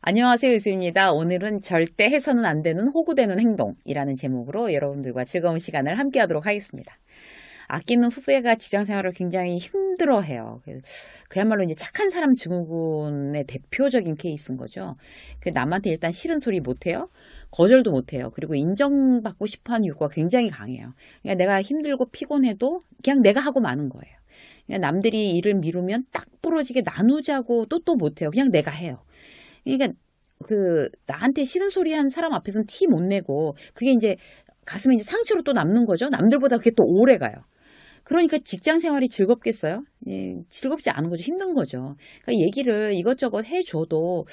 안녕하세요, 유수입니다. 오늘은 절대 해서는 안 되는 호구되는 행동이라는 제목으로 여러분들과 즐거운 시간을 함께 하도록 하겠습니다. 아끼는 후배가 직장생활을 굉장히 힘들어해요. 그야말로 이제 착한 사람 증후군의 대표적인 케이스인 거죠. 남한테 일단 싫은 소리 못해요. 거절도 못해요. 그리고 인정받고 싶어하는 욕구가 굉장히 강해요. 그러니까 내가 힘들고 피곤해도 그냥 내가 하고 마는 거예요. 그냥 남들이 일을 미루면 딱 부러지게 나누자고 또 못해요. 그냥 내가 해요. 그러니까 나한테 싫은 소리 한 사람 앞에서는 티 못 내고 그게 이제 가슴에 이제 상처로 또 남는 거죠. 남들보다 그게 또 오래 가요. 그러니까 직장 생활이 즐겁겠어요? 예, 즐겁지 않은 거죠. 힘든 거죠. 그러니까 얘기를 이것저것 해줘도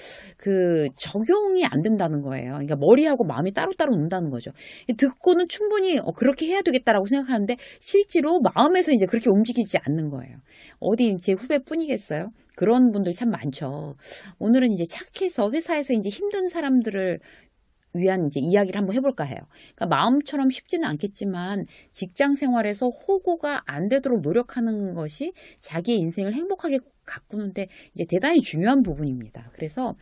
적용이 안 된다는 거예요. 그러니까 머리하고 마음이 따로따로 논다는 거죠. 듣고는 충분히 그렇게 해야 되겠다라고 생각하는데 실제로 마음에서 이제 그렇게 움직이지 않는 거예요. 어디 제 후배뿐이겠어요? 그런 분들 참 많죠. 오늘은 이제 착해서 회사에서 이제 힘든 사람들을 위한 이제 이야기를 한번 해볼까 해요. 그러니까 마음처럼 쉽지는 않겠지만 직장 생활에서 호구가 안 되도록 노력하는 것이 자기의 인생을 행복하게 가꾸는데 이제 대단히 중요한 부분입니다. 그래서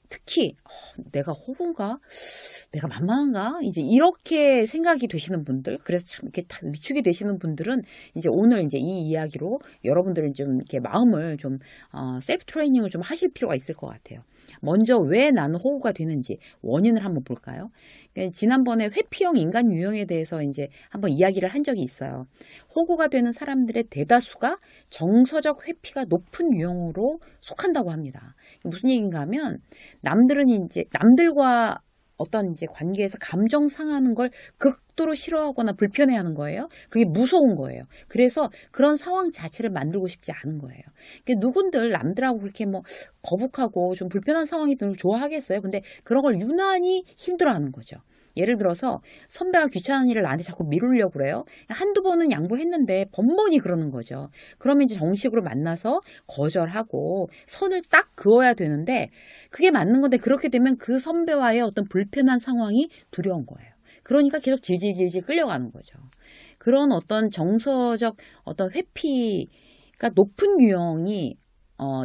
특히 내가 호구인가? 내가 만만한가? 이제 이렇게 생각이 되시는 분들, 그래서 참 이렇게 다 위축이 되시는 분들은 이제 오늘 이제 이 이야기로 여러분들은 좀 이렇게 마음을 좀 셀프 트레이닝을 좀 하실 필요가 있을 것 같아요. 먼저 왜 나는 호구가 되는지 원인을 한번 볼까요? 지난번에 회피형 인간 유형에 대해서 이제 한번 이야기를 한 적이 있어요. 호구가 되는 사람들의 대다수가 정서적 회피가 높은 유형으로 속한다고 합니다. 무슨 얘기인가 하면 남들과 어떤 이제 관계에서 감정 상하는 걸 극도로 싫어하거나 불편해하는 거예요. 그게 무서운 거예요. 그래서 그런 상황 자체를 만들고 싶지 않은 거예요. 누군들 남들하고 그렇게 거북하고 좀 불편한 상황이 드는 걸 좋아하겠어요. 근데 그런 걸 유난히 힘들어하는 거죠. 예를 들어서 선배가 귀찮은 일을 나한테 자꾸 미루려고 그래요. 한두 번은 양보했는데 번번이 그러는 거죠. 그러면 이제 정식으로 만나서 거절하고 선을 딱 그어야 되는데 그게 맞는 건데 그렇게 되면 그 선배와의 어떤 불편한 상황이 두려운 거예요. 그러니까 계속 질질질질 끌려가는 거죠. 그런 어떤 정서적 어떤 회피가 높은 유형이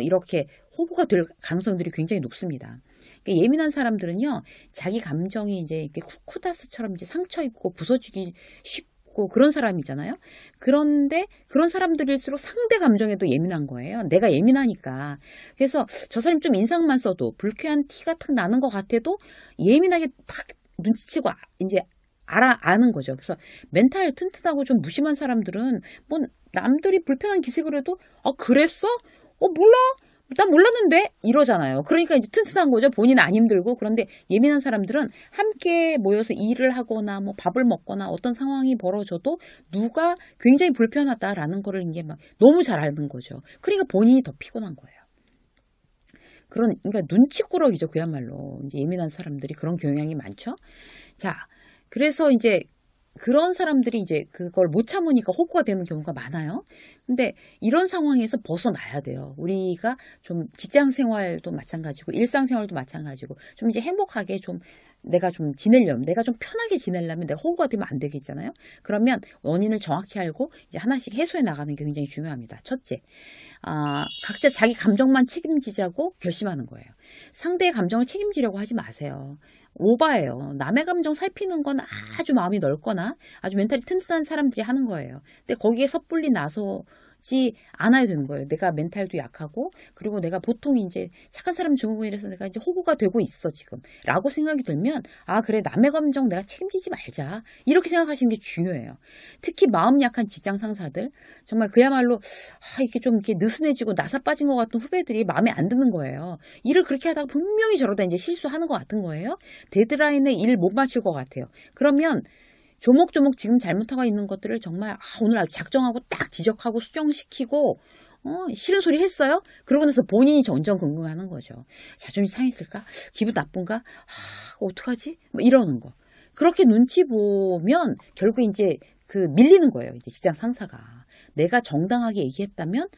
이렇게 호구가 될 가능성들이 굉장히 높습니다. 예민한 사람들은요, 자기 감정이 이제 이렇게 쿠쿠다스처럼 이제 상처 입고 부서지기 쉽고 그런 사람이잖아요. 그런데 그런 사람들일수록 상대 감정에도 예민한 거예요. 내가 예민하니까. 그래서 저 사람 좀 인상만 써도 불쾌한 티가 탁 나는 것 같아도 예민하게 탁 눈치채고 이제 아는 거죠. 그래서 멘탈 튼튼하고 좀 무심한 사람들은 남들이 불편한 기색을 해도 그랬어? 몰라? 난 몰랐는데 이러잖아요. 그러니까 이제 튼튼한 거죠. 본인은 안 힘들고. 그런데 예민한 사람들은 함께 모여서 일을 하거나 밥을 먹거나 어떤 상황이 벌어져도 누가 굉장히 불편하다라는 거를 이게 너무 잘 아는 거죠. 그러니까 본인이 더 피곤한 거예요. 그러니까 눈치꾸러기죠. 그야말로 이제 예민한 사람들이 그런 경향이 많죠. 자, 그래서 이제 그런 사람들이 이제 그걸 못 참으니까 호구가 되는 경우가 많아요. 근데 이런 상황에서 벗어나야 돼요. 우리가 좀 직장 생활도 마찬가지고 일상 생활도 마찬가지고 좀 이제 행복하게 내가 좀 편하게 지내려면 내가 호구가 되면 안 되겠잖아요. 그러면 원인을 정확히 알고 이제 하나씩 해소해 나가는 게 굉장히 중요합니다. 첫째, 각자 자기 감정만 책임지자고 결심하는 거예요. 상대의 감정을 책임지려고 하지 마세요. 오바예요. 남의 감정 살피는 건 아주 마음이 넓거나 아주 멘탈이 튼튼한 사람들이 하는 거예요. 근데 거기에 섣불리 나서지 않아야 되는 거예요. 내가 멘탈도 약하고 그리고 내가 보통 이제 착한 사람 증후군이라서 내가 이제 호구가 되고 있어 지금 라고 생각이 들면 그래 남의 감정 내가 책임지지 말자 이렇게 생각하시는 게 중요해요. 특히 마음 약한 직장 상사들 정말 그야말로 이렇게 좀 이렇게 느슨해지고 나사 빠진 것 같은 후배들이 마음에 안 드는 거예요. 일을 그렇게 하다가 분명히 저러다 이제 실수하는 것 같은 거예요. 데드라인에 일 못 맞출 것 같아요. 그러면 조목조목 지금 잘못하고 있는 것들을 정말 오늘 아주 작정하고 딱 지적하고 수정시키고 싫은 소리 했어요? 그러고 나서 본인이 전전긍긍하는 거죠. 자존심 상했을까? 기분 나쁜가? 어떡하지? 이러는 거. 그렇게 눈치 보면 결국 이제 밀리는 거예요. 이제 직장 상사가. 내가 정당하게 얘기했다면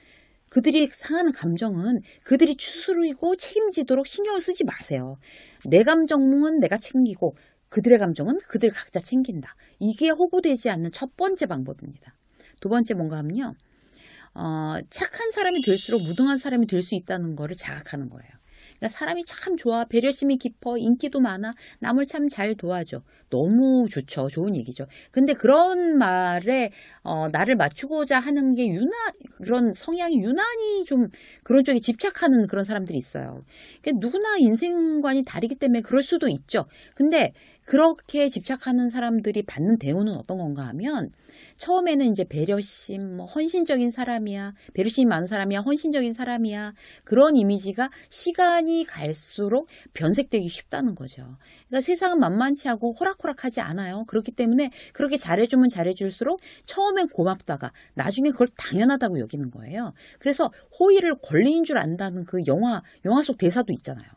그들이 상하는 감정은 그들이 추스르고 책임지도록 신경을 쓰지 마세요. 내 감정은 내가 챙기고 그들의 감정은 그들 각자 챙긴다. 이게 호구되지 않는 첫 번째 방법입니다. 두 번째 뭔가 하면요. 착한 사람이 될수록 무능한 사람이 될 수 있다는 거를 자각하는 거예요. 그러니까 사람이 참 좋아, 배려심이 깊어, 인기도 많아, 남을 참 잘 도와줘. 너무 좋죠. 좋은 얘기죠. 근데 그런 말에 나를 맞추고자 하는 게 그런 성향이 유난히 좀 그런 쪽에 집착하는 그런 사람들이 있어요. 그러니까 누구나 인생관이 다르기 때문에 그럴 수도 있죠. 근데 그렇게 집착하는 사람들이 받는 대우는 어떤 건가 하면 처음에는 이제 배려심, 헌신적인 사람이야, 배려심이 많은 사람이야, 헌신적인 사람이야, 그런 이미지가 시간이 갈수록 변색되기 쉽다는 거죠. 그러니까 세상은 만만치 않고 호락호락하지 않아요. 그렇기 때문에 그렇게 잘해주면 잘해줄수록 처음엔 고맙다가 나중에 그걸 당연하다고 여기는 거예요. 그래서 호의를 권리인 줄 안다는 그 영화 속 대사도 있잖아요.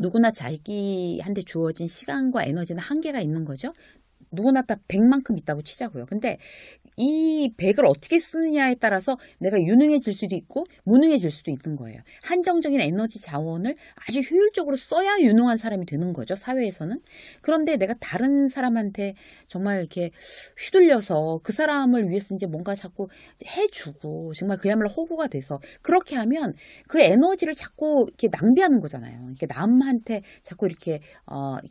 누구나 자기한테 주어진 시간과 에너지는 한계가 있는 거죠. 누구나 다 100만큼 있다고 치자고요. 근데 이 100을 어떻게 쓰느냐에 따라서 내가 유능해질 수도 있고 무능해질 수도 있는 거예요. 한정적인 에너지 자원을 아주 효율적으로 써야 유능한 사람이 되는 거죠. 사회에서는. 그런데 내가 다른 사람한테 정말 이렇게 휘둘려서 그 사람을 위해서 이제 뭔가 자꾸 해주고 정말 그야말로 호구가 돼서 그렇게 하면 그 에너지를 자꾸 이렇게 낭비하는 거잖아요. 이렇게 남한테 자꾸 이렇게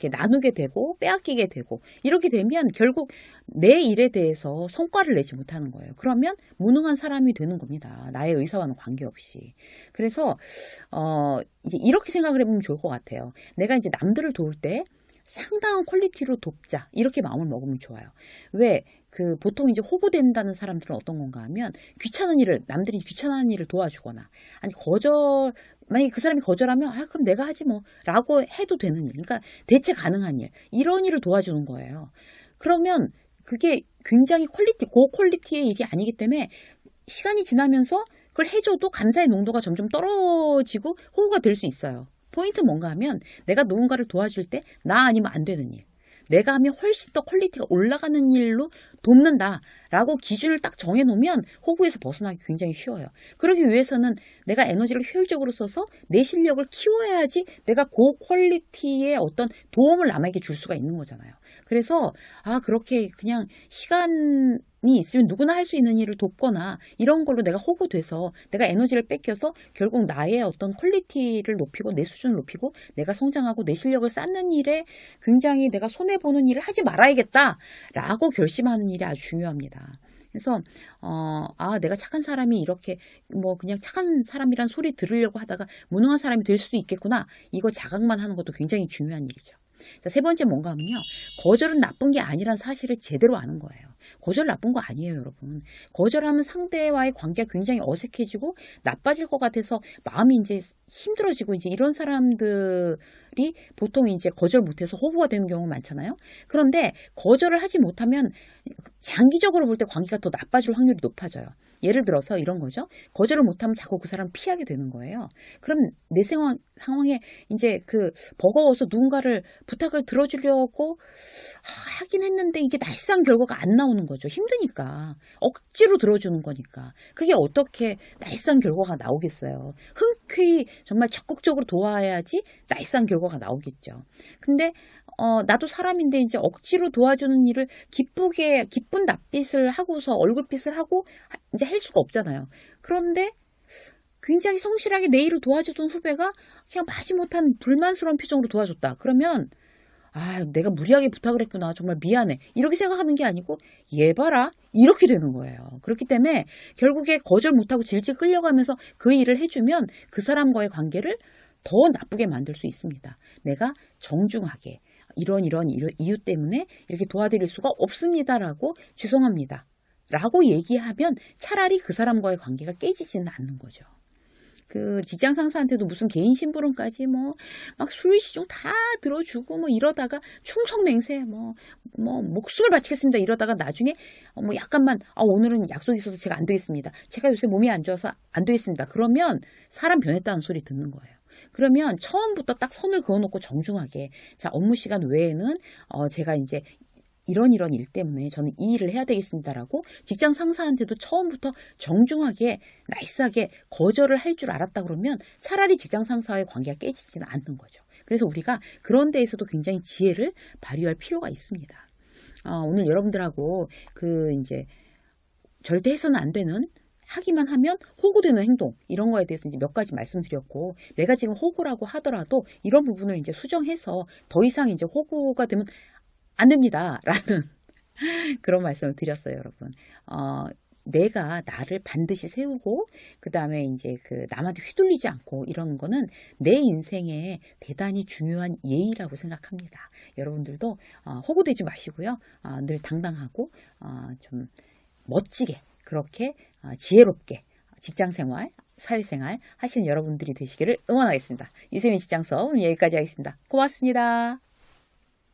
나누게 되고 빼앗기게 되고 이렇게 되면 결국 내 일에 대해서 성과를 내지 못하는 거예요. 그러면 무능한 사람이 되는 겁니다. 나의 의사와는 관계없이. 그래서 이제 이렇게 생각을 해보면 좋을 것 같아요. 내가 이제 남들을 도울 때 상당한 퀄리티로 돕자. 이렇게 마음을 먹으면 좋아요. 왜? 보통 이제 호구된다는 사람들은 어떤 건가 하면 남들이 귀찮은 일을 도와주거나, 아니, 만약에 그 사람이 거절하면, 그럼 내가 하지 뭐, 라고 해도 되는 일. 그러니까 대체 가능한 일. 이런 일을 도와주는 거예요. 그러면 그게 굉장히 고퀄리티의 일이 아니기 때문에 시간이 지나면서 그걸 해줘도 감사의 농도가 점점 떨어지고 호구가 될 수 있어요. 포인트 뭔가 하면 내가 누군가를 도와줄 때 나 아니면 안 되는 일. 내가 하면 훨씬 더 퀄리티가 올라가는 일로 돕는다라고 기준을 딱 정해놓으면 호구에서 벗어나기 굉장히 쉬워요. 그러기 위해서는 내가 에너지를 효율적으로 써서 내 실력을 키워야지 내가 고퀄리티의 어떤 도움을 남에게 줄 수가 있는 거잖아요. 그래서 그렇게 그냥 시간이 있으면 누구나 할 수 있는 일을 돕거나 이런 걸로 내가 호구돼서 내가 에너지를 뺏겨서 결국 나의 어떤 퀄리티를 높이고 내 수준을 높이고 내가 성장하고 내 실력을 쌓는 일에 굉장히 내가 손해보는 일을 하지 말아야겠다라고 결심하는 일이 아주 중요합니다. 그래서 내가 착한 사람이 이렇게 그냥 착한 사람이란 소리 들으려고 하다가 무능한 사람이 될 수도 있겠구나. 이거 자각만 하는 것도 굉장히 중요한 일이죠. 자, 세 번째 뭔가 하면요. 거절은 나쁜 게 아니란 사실을 제대로 아는 거예요. 거절 나쁜 거 아니에요, 여러분. 거절하면 상대와의 관계가 굉장히 어색해지고 나빠질 것 같아서 마음이 이제 힘들어지고 이제 이런 사람들이 보통 이제 거절 못해서 호구가 되는 경우가 많잖아요. 그런데 거절을 하지 못하면 장기적으로 볼 때 관계가 더 나빠질 확률이 높아져요. 예를 들어서 이런 거죠. 거절을 못하면 자꾸 그 사람을 피하게 되는 거예요. 그럼 내 상황에 이제 버거워서 누군가를 부탁을 들어주려고 하긴 했는데 이게 나이스한 결과가 안 나오는 거죠. 힘드니까. 억지로 들어주는 거니까. 그게 어떻게 나이스한 결과가 나오겠어요. 흔쾌히 정말 적극적으로 도와야지 나이스한 결과가 나오겠죠. 근데 나도 사람인데 이제 억지로 도와주는 일을 기쁜 낯빛을 하고서 얼굴빛을 하고 이제 할 수가 없잖아요. 그런데 굉장히 성실하게 내 일을 도와주던 후배가 그냥 마지못한 불만스러운 표정으로 도와줬다. 그러면 내가 무리하게 부탁을 했구나. 정말 미안해. 이렇게 생각하는 게 아니고 얘 봐라. 이렇게 되는 거예요. 그렇기 때문에 결국에 거절 못하고 질질 끌려가면서 그 일을 해주면 그 사람과의 관계를 더 나쁘게 만들 수 있습니다. 내가 정중하게 이런 이유 때문에 이렇게 도와드릴 수가 없습니다라고 죄송합니다. 라고 얘기하면 차라리 그 사람과의 관계가 깨지지는 않는 거죠. 직장 상사한테도 무슨 개인 심부름까지 막 술시중 다 들어주고 이러다가 충성맹세 목숨을 바치겠습니다 이러다가 나중에 약간만 오늘은 약속이 있어서 제가 안 되겠습니다. 제가 요새 몸이 안 좋아서 안 되겠습니다. 그러면 사람 변했다는 소리 듣는 거예요. 그러면 처음부터 딱 선을 그어놓고 정중하게 업무 시간 외에는 제가 이제 이런 일 때문에 저는 이 일을 해야 되겠습니다라고 직장 상사한테도 처음부터 정중하게 나이스하게 거절을 할 줄 알았다 그러면 차라리 직장 상사와의 관계가 깨지지는 않는 거죠. 그래서 우리가 그런 데에서도 굉장히 지혜를 발휘할 필요가 있습니다. 오늘 여러분들하고 이제 절대 해서는 안 되는 하기만 하면 호구되는 행동 이런 거에 대해서 이제 몇 가지 말씀드렸고 내가 지금 호구라고 하더라도 이런 부분을 이제 수정해서 더 이상 이제 호구가 되면 안 됩니다라는 그런 말씀을 드렸어요, 여러분. 내가 나를 반드시 세우고 그 다음에 이제 남한테 휘둘리지 않고 이러는 거는 내 인생에 대단히 중요한 예의라고 생각합니다. 여러분들도 호구되지 마시고요. 늘 당당하고 좀 멋지게 그렇게 지혜롭게 직장생활, 사회생활 하시는 여러분들이 되시기를 응원하겠습니다. 유세민 직장서 오늘 여기까지 하겠습니다. 고맙습니다.